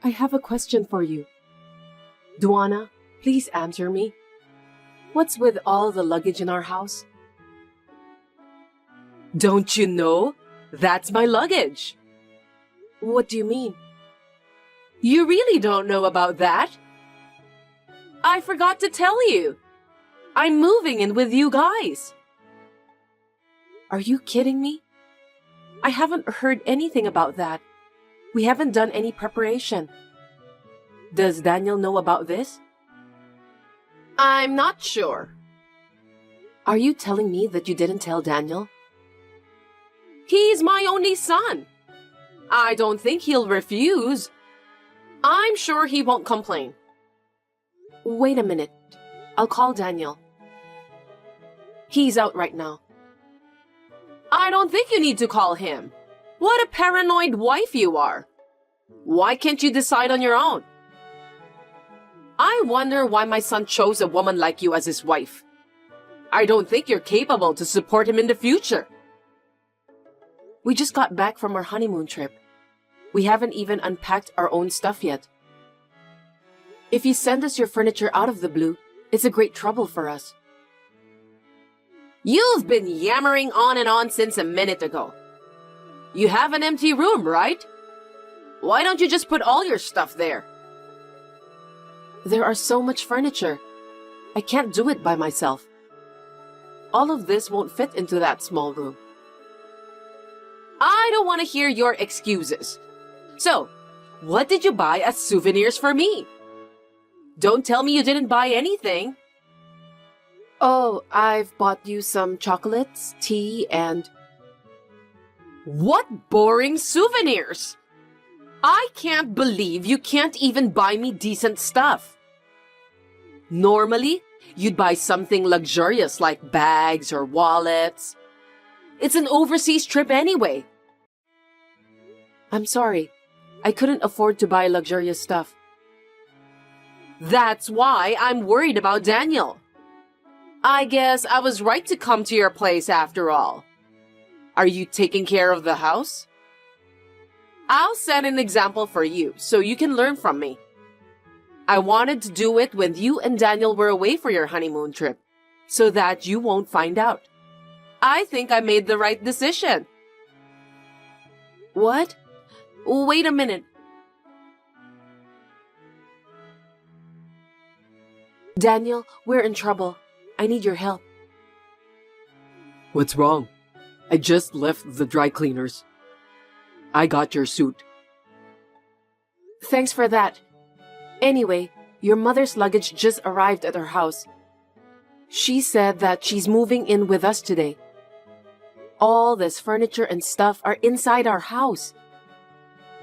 I have a question for you. Duana, please answer me. What's with all the luggage in our house? Don't you know? That's my luggage. What do you mean? You really don't know about that? I forgot to tell you. I'm moving in with you guys. Are you kidding me? I haven't heard anything about that. We haven't done any preparation. Does Daniel know about this? I'm not sure. Are you telling me that you didn't tell Daniel? He's my only son. I don't think he'll refuse. I'm sure he won't complain. Wait a minute. I'll call Daniel. He's out right now. I don't think you need to call him. What a paranoid wife you are. Why can't you decide on your own? I wonder why my son chose a woman like you as his wife. I don't think you're capable to support him in the future. We just got back from our honeymoon trip. We haven't even unpacked our own stuff yet. If you send us your furniture out of the blue, it's a great trouble for us. You've been yammering on and on since a minute ago. You have an empty room, right? Why don't you just put all your stuff there? There are so much furniture. I can't do it by myself. All of this won't fit into that small room. I don't want to hear your excuses. So, what did you buy as souvenirs for me? Don't tell me you didn't buy anything. Oh, I've bought you some chocolates, tea, and... What boring souvenirs! I can't believe you can't even buy me decent stuff. Normally, you'd buy something luxurious like bags or wallets. It's an overseas trip anyway. I'm sorry. I couldn't afford to buy luxurious stuff. That's why I'm worried about Daniel. I guess I was right to come to your place after all. Are you taking care of the house? I'll set an example for you so you can learn from me. I wanted to do it when you and Daniel were away for your honeymoon trip, so that you won't find out. I think I made the right decision. What? Wait a minute. Daniel, we're in trouble. I need your help. What's wrong? I just left the dry cleaners. I got your suit. Thanks for that. Anyway, your mother's luggage just arrived at our house. She said that she's moving in with us today. All this furniture and stuff are inside our house.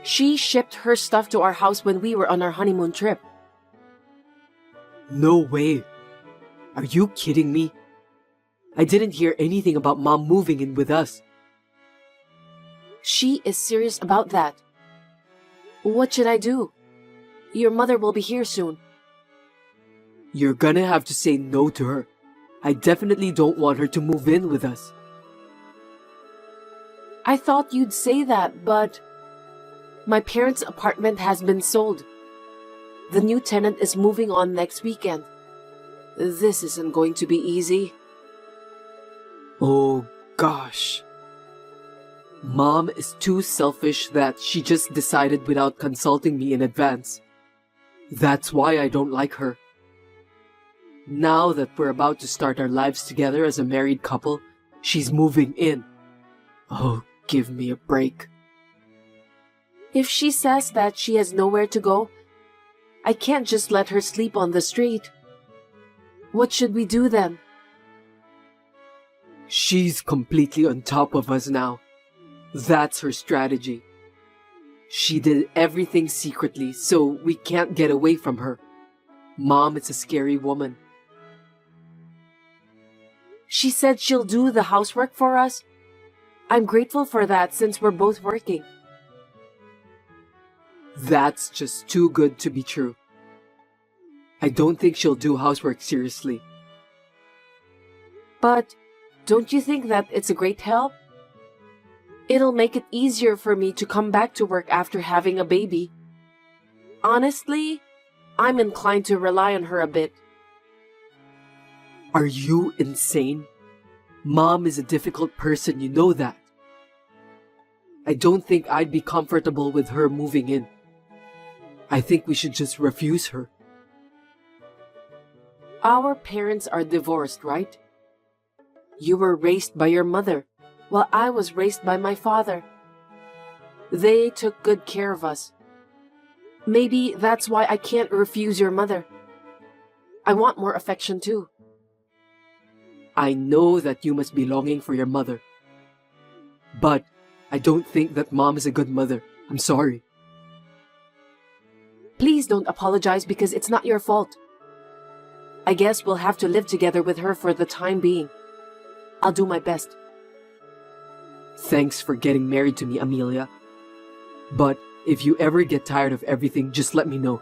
She shipped her stuff to our house when we were on our honeymoon trip. No way. Are you kidding me? I didn't hear anything about Mom moving in with us. She is serious about that. What should I do? Your mother will be here soon. You're gonna have to say no to her. I definitely don't want her to move in with us. I thought you'd say that, but... My parents' apartment has been sold. The new tenant is moving on next weekend. This isn't going to be easy. Oh, gosh. Mom is too selfish that she just decided without consulting me in advance. That's why I don't like her. Now that we're about to start our lives together as a married couple, she's moving in. Oh, give me a break. If she says that she has nowhere to go, I can't just let her sleep on the street. What should we do then? She's completely on top of us now. That's her strategy. She did everything secretly, so we can't get away from her. Mom is a scary woman. She said she'll do the housework for us. I'm grateful for that since we're both working. That's just too good to be true. I don't think she'll do housework seriously. But don't you think that it's a great help? It'll make it easier for me to come back to work after having a baby. Honestly, I'm inclined to rely on her a bit. Are you insane? Mom is a difficult person, you know that. I don't think I'd be comfortable with her moving in. I think we should just refuse her. Our parents are divorced, right? You were raised by your mother, while I was raised by my father. They took good care of us. Maybe that's why I can't refuse your mother. I want more affection too. I know that you must be longing for your mother. But I don't think that Mom is a good mother. I'm sorry. Please don't apologize because it's not your fault. I guess we'll have to live together with her for the time being. I'll do my best. Thanks for getting married to me, Amelia. But if you ever get tired of everything, just let me know.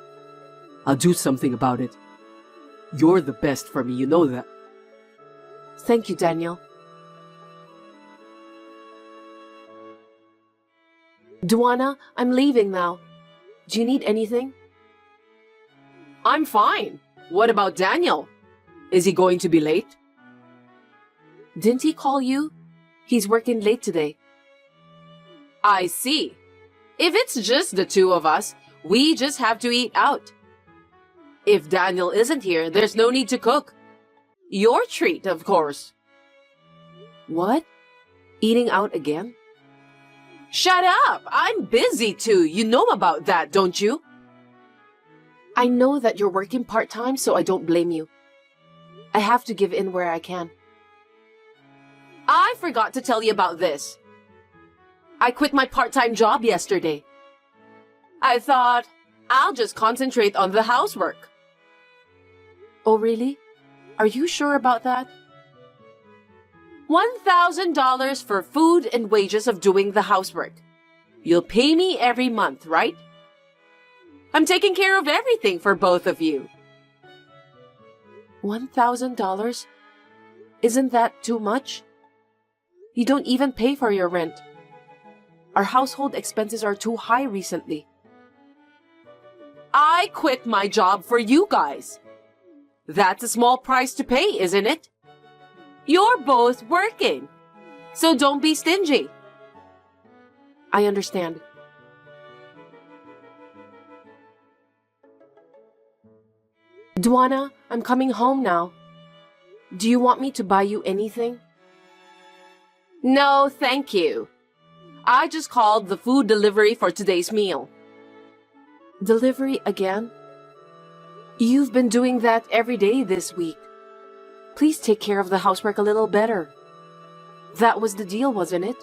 I'll do something about it. You're the best for me, you know that. Thank you, Daniel. Duana, I'm leaving now. Do you need anything? I'm fine. What about Daniel? Is he going to be late? Didn't he call you? He's working late today. I see. If it's just the two of us, we just have to eat out. If Daniel isn't here, there's no need to cook. Your treat, of course. What? Eating out again? Shut up! I'm busy too. You know about that, don't you? I know that you're working part-time, so I don't blame you. I have to give in where I can. I forgot to tell you about this. I quit my part-time job yesterday. I thought, I'll just concentrate on the housework. Oh, really? Are you sure about that? $1,000 for food and wages of doing the housework. You'll pay me every month, right? I'm taking care of everything for both of you. $1,000? Isn't that too much? You don't even pay for your rent. Our household expenses are too high recently. I quit my job for you guys. That's a small price to pay, isn't it? You're both working, so don't be stingy. I understand. Duana, I'm coming home now. Do you want me to buy you anything? No, thank you. I just called the food delivery for today's meal. Delivery again? You've been doing that every day this week. Please take care of the housework a little better. That was the deal, wasn't it?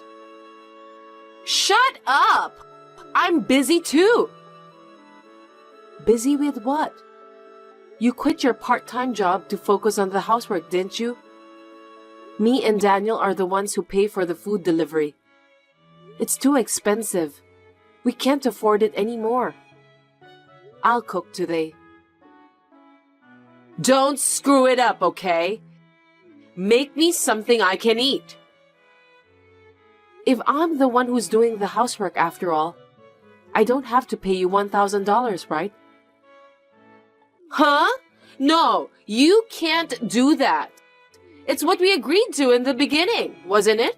Shut up! I'm busy too. Busy with what? You quit your part-time job to focus on the housework, didn't you? Me and Daniel are the ones who pay for the food delivery. It's too expensive. We can't afford it anymore. I'll cook today. Don't screw it up, okay? Make me something I can eat. If I'm the one who's doing the housework after all, I don't have to pay you $1,000, right? Huh? No, you can't do that. It's what we agreed to in the beginning, wasn't it?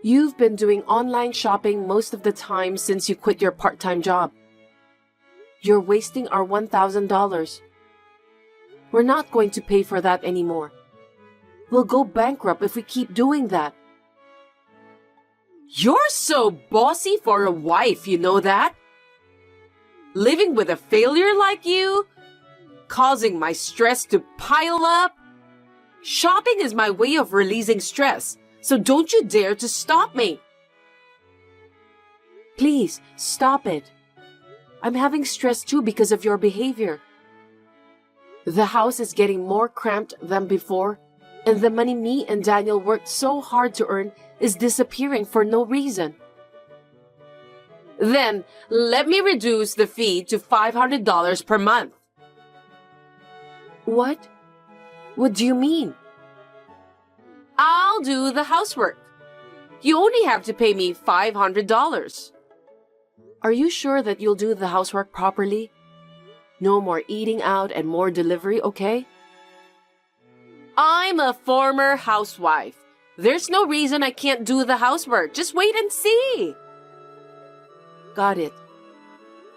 You've been doing online shopping most of the time since you quit your part-time job. You're wasting our $1,000. We're not going to pay for that anymore. We'll go bankrupt if we keep doing that. You're so bossy for a wife, you know that? Living with a failure like you? Causing my stress to pile up? Shopping is my way of releasing stress, so don't you dare to stop me. Please, stop it. I'm having stress too because of your behavior. The house is getting more cramped than before, and the money me and Daniel worked so hard to earn is disappearing for no reason. Then, let me reduce the fee to $500 per month. What? What do you mean? I'll do the housework. You only have to pay me $500. Are you sure that you'll do the housework properly? No more eating out and more delivery, okay? I'm a former housewife. There's no reason I can't do the housework. Just wait and see. Got it.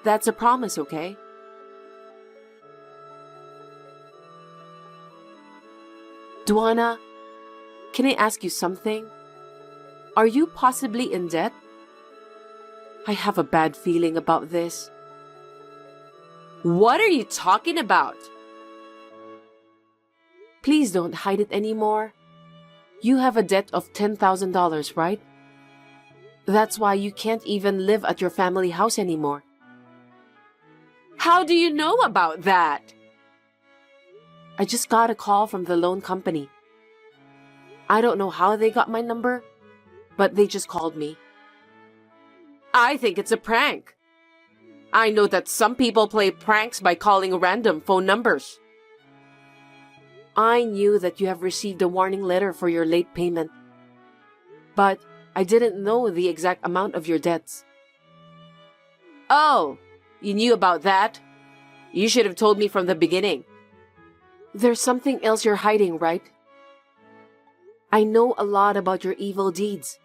That's a promise, okay? Duana, can I ask you something? Are you possibly in debt? I have a bad feeling about this. What are you talking about? Please don't hide it anymore. You have a debt of $10,000, right? That's why you can't even live at your family house anymore. How do you know about that? I just got a call from the loan company. I don't know how they got my number, but they just called me. I think it's a prank. I know that some people play pranks by calling random phone numbers. I knew that you have received a warning letter for your late payment, but I didn't know the exact amount of your debts. Oh, you knew about that? You should have told me from the beginning. There's something else you're hiding, right? I know a lot about your evil deeds.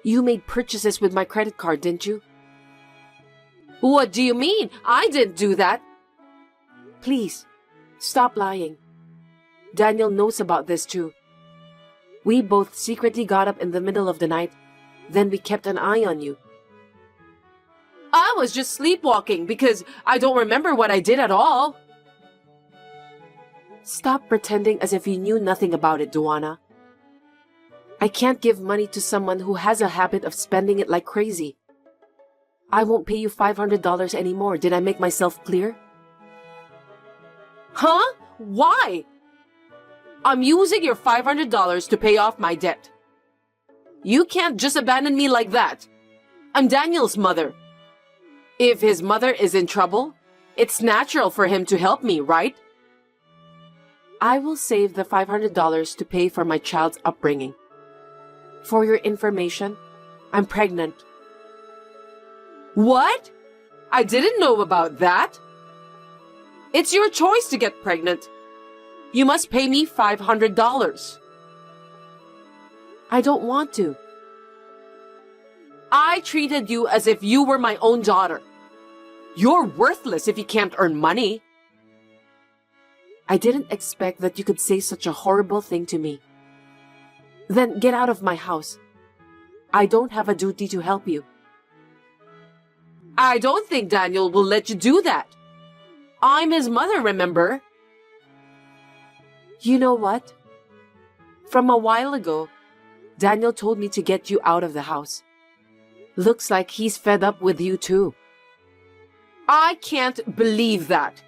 You made purchases with my credit card, didn't you? What do you mean? I didn't do that. Please, stop lying. Daniel knows about this too. We both secretly got up in the middle of the night. Then we kept an eye on you. I was just sleepwalking because I don't remember what I did at all. Stop pretending as if you knew nothing about it, Duana. I can't give money to someone who has a habit of spending it like crazy. I won't pay you $500 anymore. Did I make myself clear? Huh? Why? I'm using your $500 to pay off my debt. You can't just abandon me like that. I'm Daniel's mother. If his mother is in trouble, it's natural for him to help me, right? I will save the $500 to pay for my child's upbringing. For your information, I'm pregnant. What? I didn't know about that. It's your choice to get pregnant. You must pay me $500. I don't want to. I treated you as if you were my own daughter. You're worthless if you can't earn money. I didn't expect that you could say such a horrible thing to me. Then get out of my house. I don't have a duty to help you. I don't think Daniel will let you do that. I'm his mother, remember? You know what? From a while ago, Daniel told me to get you out of the house. Looks like he's fed up with you too. I can't believe that.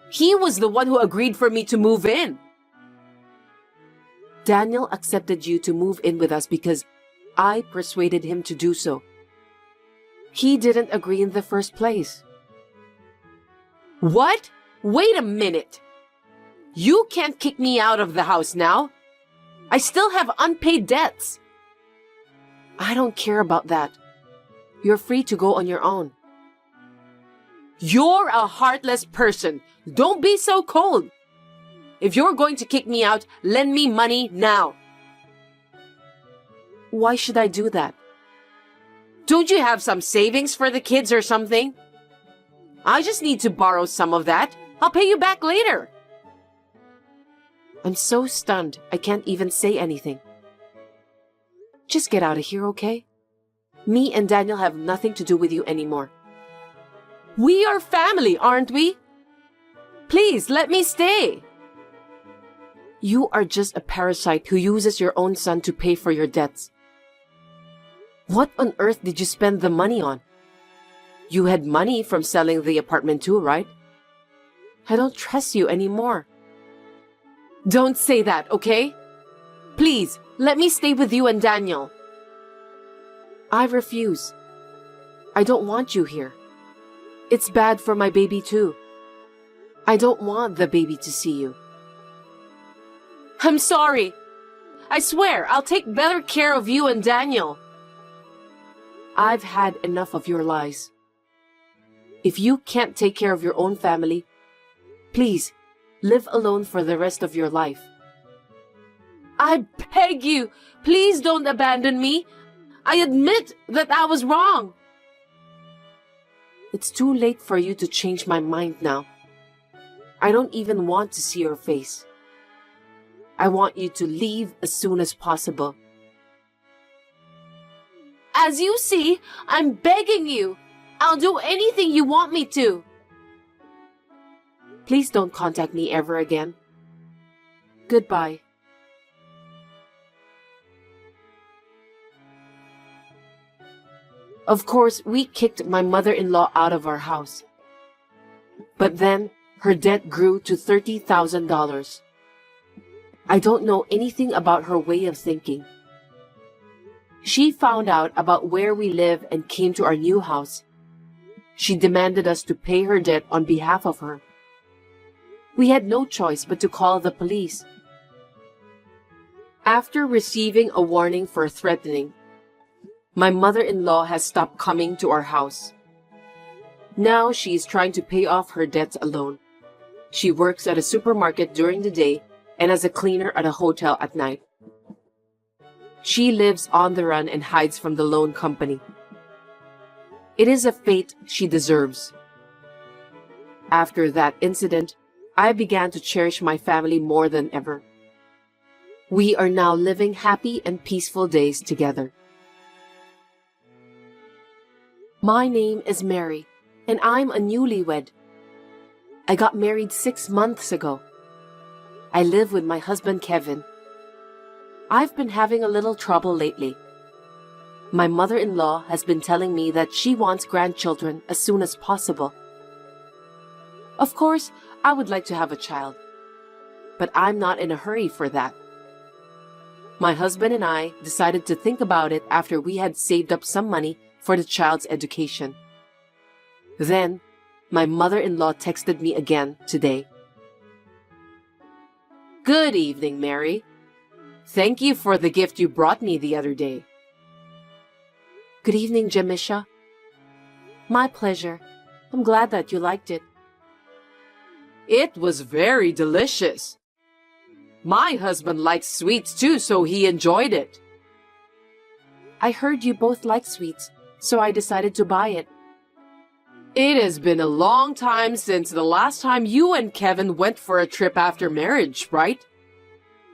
He was the one who agreed for me to move in. Daniel accepted you to move in with us because I persuaded him to do so. He didn't agree in the first place. What? Wait a minute. You can't kick me out of the house now. I still have unpaid debts. I don't care about that. You're free to go on your own. You're a heartless person. Don't be so cold. If you're going to kick me out, lend me money now. Why should I do that? Don't you have some savings for the kids or something? I just need to borrow some of that. I'll pay you back later. I'm so stunned, I can't even say anything. Just get out of here, okay? Me and Daniel have nothing to do with you anymore. We are family, aren't we? Please, let me stay. You are just a parasite who uses your own son to pay for your debts. What on earth did you spend the money on? You had money from selling the apartment too, right? I don't trust you anymore. Don't say that, okay? Please, let me stay with you and Daniel. I refuse. I don't want you here. It's bad for my baby too. I don't want the baby to see you. I'm sorry. I swear, I'll take better care of you and Daniel. I've had enough of your lies. If you can't take care of your own family, please live alone for the rest of your life. I beg you, please don't abandon me. I admit that I was wrong. It's too late for you to change my mind now. I don't even want to see your face. I want you to leave as soon as possible. As you see, I'm begging you. I'll do anything you want me to. Please don't contact me ever again. Goodbye. Of course, we kicked my mother-in-law out of our house. But then, her debt grew to $30,000. I don't know anything about her way of thinking. She found out about where we live and came to our new house. She demanded us to pay her debt on behalf of her. We had no choice but to call the police. After receiving a warning for threatening, my mother-in-law has stopped coming to our house. Now she is trying to pay off her debts alone. She works at a supermarket during the day and as a cleaner at a hotel at night. She lives on the run and hides from the loan company. It is a fate she deserves. After that incident, I began to cherish my family more than ever. We are now living happy and peaceful days together. My name is Mary, and I'm a newlywed. I got married 6 months ago. I live with my husband, Kevin. I've been having a little trouble lately. My mother-in-law has been telling me that she wants grandchildren as soon as possible. Of course, I would like to have a child, but I'm not in a hurry for that. My husband and I decided to think about it after we had saved up some money for the child's education. Then, my mother-in-law texted me again today. Good evening, Mary. Thank you for the gift you brought me the other day. Good evening, Jamisha. My pleasure. I'm glad that you liked it. It was very delicious. My husband likes sweets too, so he enjoyed it. I heard you both like sweets, so I decided to buy it. It has been a long time since the last time you and Kevin went for a trip after marriage, right?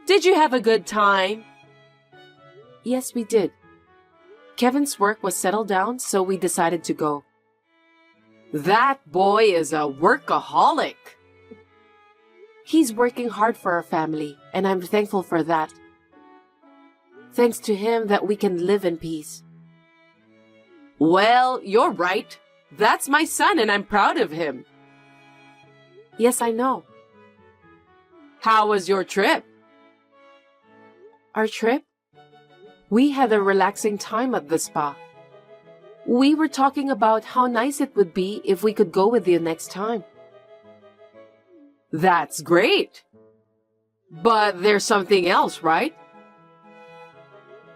Did you have a good time? Yes, we did. Kevin's work was settled down, so we decided to go. That boy is a workaholic. He's working hard for our family, and I'm thankful for that. Thanks to him that we can live in peace. Well, you're right. That's my son, and I'm proud of him. Yes, I know. How was your trip? Our trip? We had a relaxing time at the spa. We were talking about how nice it would be if we could go with you next time. That's great. But there's something else, right?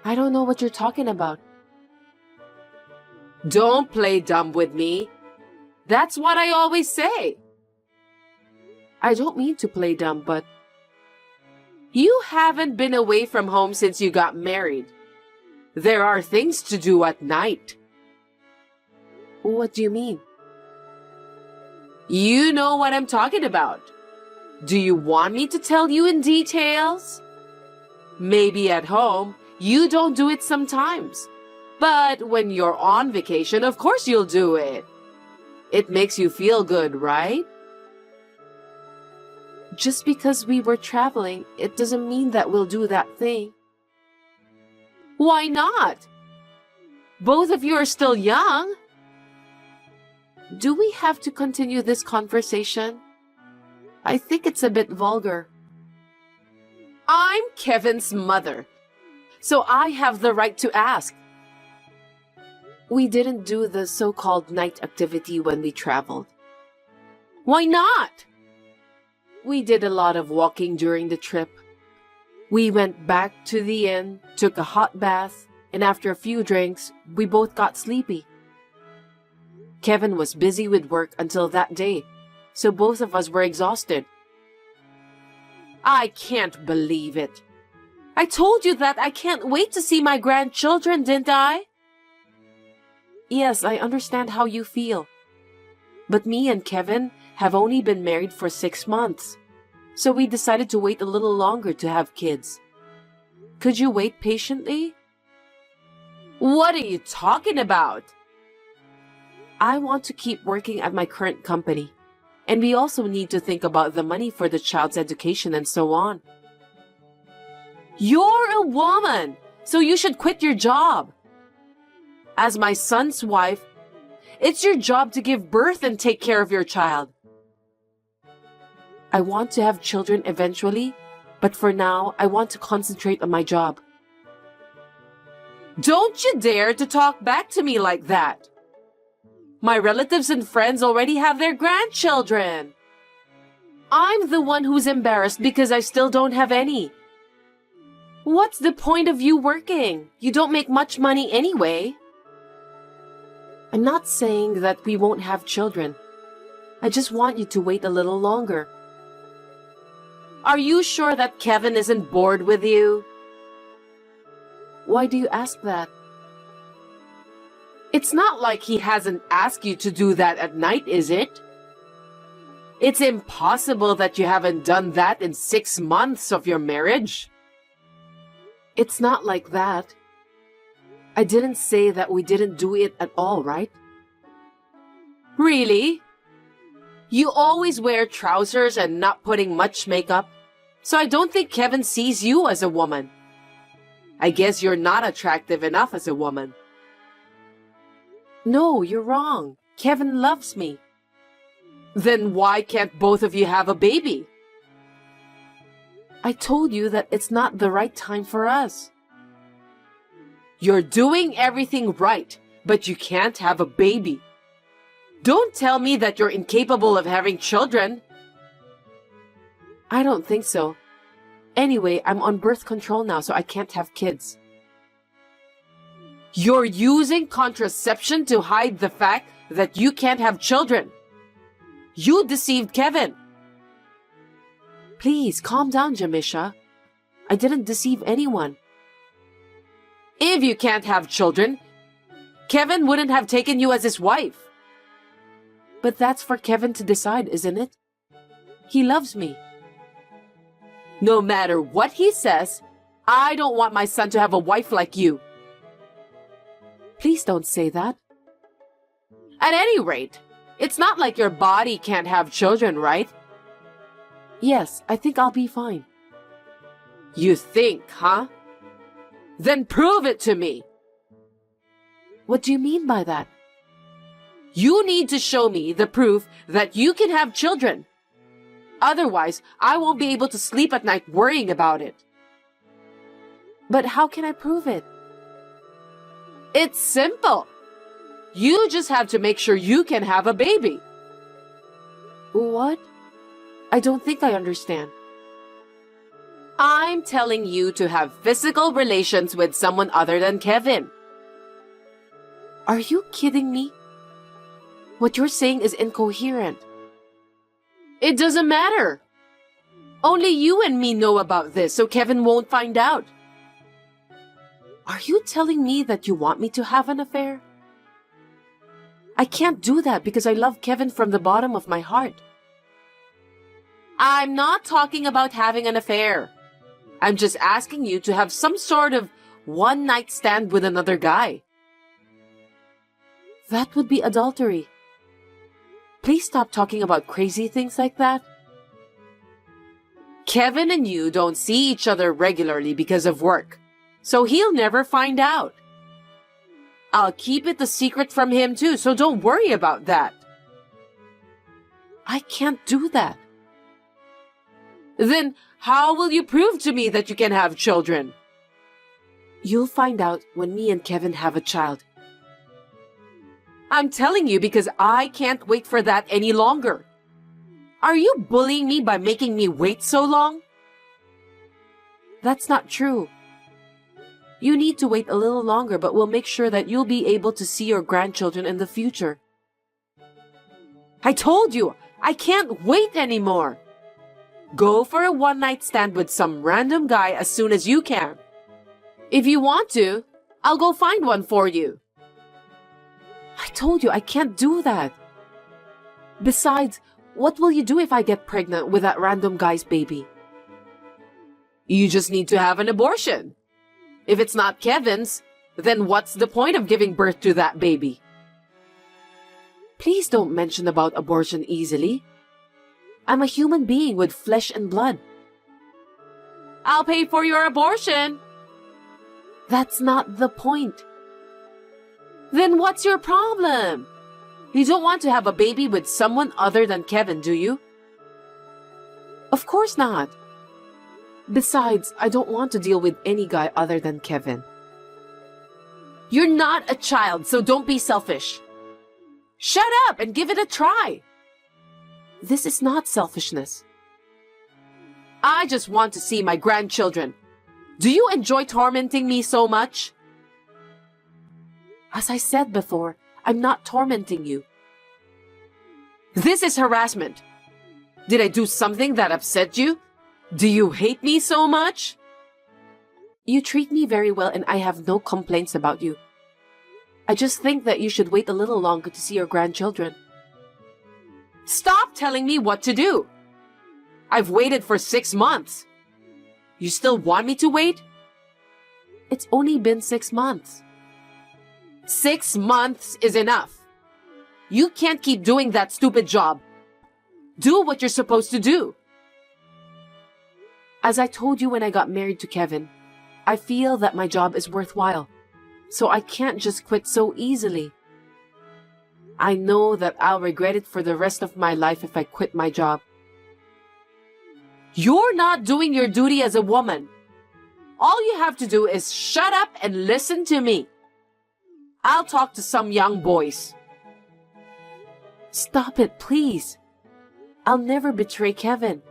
I don't know what you're talking about. Don't play dumb with me. That's what I always say. I don't mean to play dumb, but you haven't been away from home since you got married. There are things to do at night. What do you mean? You know what I'm talking about. Do you want me to tell you in details? Maybe at home, you don't do it sometimes. But when you're on vacation, of course you'll do it. It makes you feel good, right? Just because we were traveling, it doesn't mean that we'll do that thing. Why not? Both of you are still young. Do we have to continue this conversation? I think it's a bit vulgar. I'm Kevin's mother, so I have the right to ask. We didn't do the so-called night activity when we traveled. Why not? We did a lot of walking during the trip. We went back to the inn, took a hot bath, and after a few drinks, we both got sleepy. Kevin was busy with work until that day, so both of us were exhausted. I can't believe it. I told you that I can't wait to see my grandchildren, didn't I? Yes, I understand how you feel. But me and Kevin have only been married for 6 months, so we decided to wait a little longer to have kids. Could you wait patiently? What are you talking about? I want to keep working at my current company, and we also need to think about the money for the child's education and so on. You're a woman, so you should quit your job. As my son's wife, it's your job to give birth and take care of your child. I want to have children eventually, but for now, I want to concentrate on my job. Don't you dare to talk back to me like that. My relatives and friends already have their grandchildren. I'm the one who's embarrassed because I still don't have any. What's the point of you working? You don't make much money anyway. I'm not saying that we won't have children. I just want you to wait a little longer. Are you sure that Kevin isn't bored with you? Why do you ask that? It's not like he hasn't asked you to do that at night, is it? It's impossible that you haven't done that in 6 months of your marriage. It's not like that. I didn't say that we didn't do it at all, right? Really? You always wear trousers and not putting much makeup, so I don't think Kevin sees you as a woman. I guess you're not attractive enough as a woman. No, you're wrong. Kevin loves me. Then why can't both of you have a baby? I told you that it's not the right time for us. You're doing everything right, but you can't have a baby. Don't tell me that you're incapable of having children. I don't think so. Anyway, I'm on birth control now, so I can't have kids. You're using contraception to hide the fact that you can't have children. You deceived Kevin. Please, calm down, Jamisha. I didn't deceive anyone. If you can't have children, Kevin wouldn't have taken you as his wife. But that's for Kevin to decide, isn't it? He loves me. No matter what he says, I don't want my son to have a wife like you. Please don't say that. At any rate, it's not like your body can't have children, right? Yes, I think I'll be fine. You think, huh? Then prove it to me. What do you mean by that? You need to show me the proof that you can have children. Otherwise, I won't be able to sleep at night worrying about it. But how can I prove it? It's simple. You just have to make sure you can have a baby. What? I don't think I understand. I'm telling you to have physical relations with someone other than Kevin. Are you kidding me? What you're saying is incoherent. It doesn't matter. Only you and me know about this, so Kevin won't find out. Are you telling me that you want me to have an affair? I can't do that because I love Kevin from the bottom of my heart. I'm not talking about having an affair. I'm just asking you to have some sort of one-night stand with another guy. That would be adultery. Please stop talking about crazy things like that. Kevin and you don't see each other regularly because of work, so he'll never find out. I'll keep it a secret from him too, so don't worry about that. I can't do that. Then how will you prove to me that you can have children? You'll find out when me and Kevin have a child. I'm telling you because I can't wait for that any longer. Are you bullying me by making me wait so long? That's not true. You need to wait a little longer, but we'll make sure that you'll be able to see your grandchildren in the future. I told you, I can't wait anymore. Go for a one-night stand with some random guy as soon as you can. If you want to, I'll go find one for you. I told you I can't do that. Besides, what will you do if I get pregnant with that random guy's baby? You just need to have an abortion. If it's not Kevin's, then what's the point of giving birth to that baby? Please don't mention about abortion easily. I'm a human being with flesh and blood. I'll pay for your abortion. That's not the point. Then what's your problem? You don't want to have a baby with someone other than Kevin, do you? Of course not. Besides, I don't want to deal with any guy other than Kevin. You're not a child, so don't be selfish. Shut up and give it a try. This is not selfishness. I just want to see my grandchildren. Do you enjoy tormenting me so much? As I said before, I'm not tormenting you. This is harassment. Did I do something that upset you? Do you hate me so much? You treat me very well and I have no complaints about you. I just think that you should wait a little longer to see your grandchildren. Stop telling me what to do. I've waited for 6 months. You still want me to wait? It's only been 6 months. 6 months is enough. You can't keep doing that stupid job. Do what you're supposed to do. As I told you when I got married to Kevin, I feel that my job is worthwhile, so I can't just quit so easily. I know that I'll regret it for the rest of my life if I quit my job. You're not doing your duty as a woman. All you have to do is shut up and listen to me. I'll talk to some young boys. Stop it, please. I'll never betray Kevin.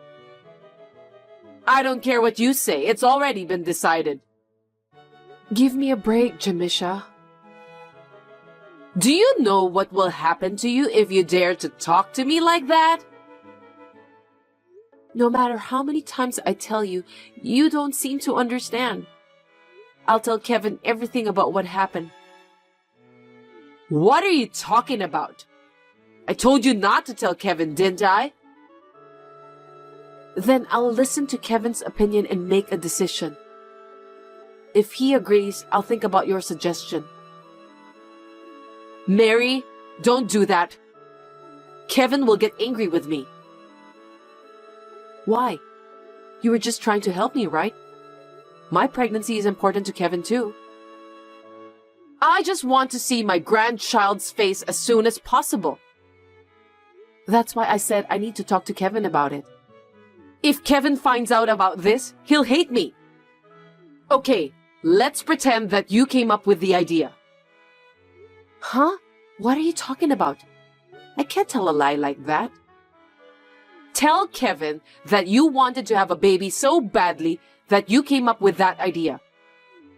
I don't care what you say. It's already been decided. Give me a break, Jamisha. Do you know what will happen to you if you dare to talk to me like that? No matter how many times I tell you, you don't seem to understand. I'll tell Kevin everything about what happened. What are you talking about? I told you not to tell Kevin, didn't I? Then I'll listen to Kevin's opinion and make a decision. If he agrees, I'll think about your suggestion. Mary, don't do that. Kevin will get angry with me. Why? You were just trying to help me, right? My pregnancy is important to Kevin too. I just want to see my grandchild's face as soon as possible. That's why I said I need to talk to Kevin about it. If Kevin finds out about this, he'll hate me. Okay, let's pretend that you came up with the idea. Huh? What are you talking about? I can't tell a lie like that. Tell Kevin that you wanted to have a baby so badly that you came up with that idea.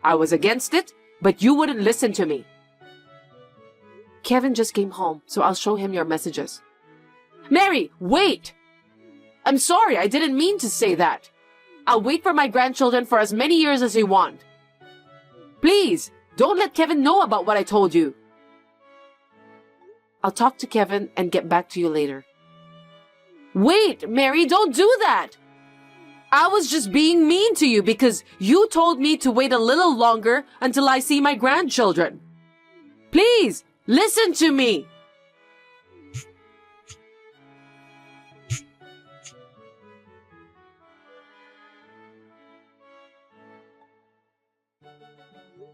I was against it, but you wouldn't listen to me. Kevin just came home, so I'll show him your messages. Mary, wait! I'm sorry, I didn't mean to say that. I'll wait for my grandchildren for as many years as you want. Please, don't let Kevin know about what I told you. I'll talk to Kevin and get back to you later. Wait, Mary, don't do that! I was just being mean to you because you told me to wait a little longer until I see my grandchildren. Please, listen to me!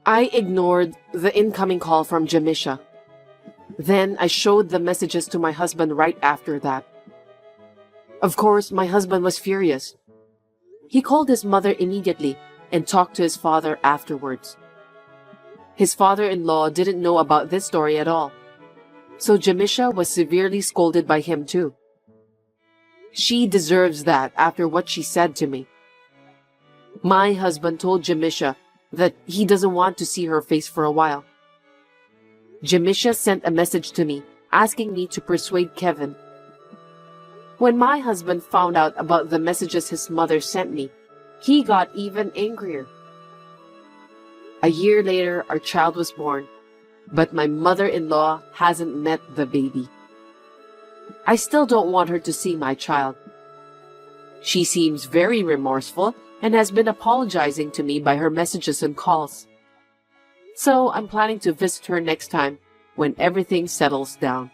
I ignored the incoming call from Jamisha. Then I showed the messages to my husband right after that. Of course, my husband was furious. He called his mother immediately and talked to his father afterwards. His father-in-law didn't know about this story at all, so Jamisha was severely scolded by him too. She deserves that after what she said to me. My husband told Jamisha that he doesn't want to see her face for a while. Jamisha sent a message to me asking me to persuade Kevin. When my husband found out about the messages his mother sent me, he got even angrier. A year later, our child was born, but my mother-in-law hasn't met the baby. I still don't want her to see my child. She seems very remorseful and has been apologizing to me by her messages and calls. So I'm planning to visit her next time when everything settles down.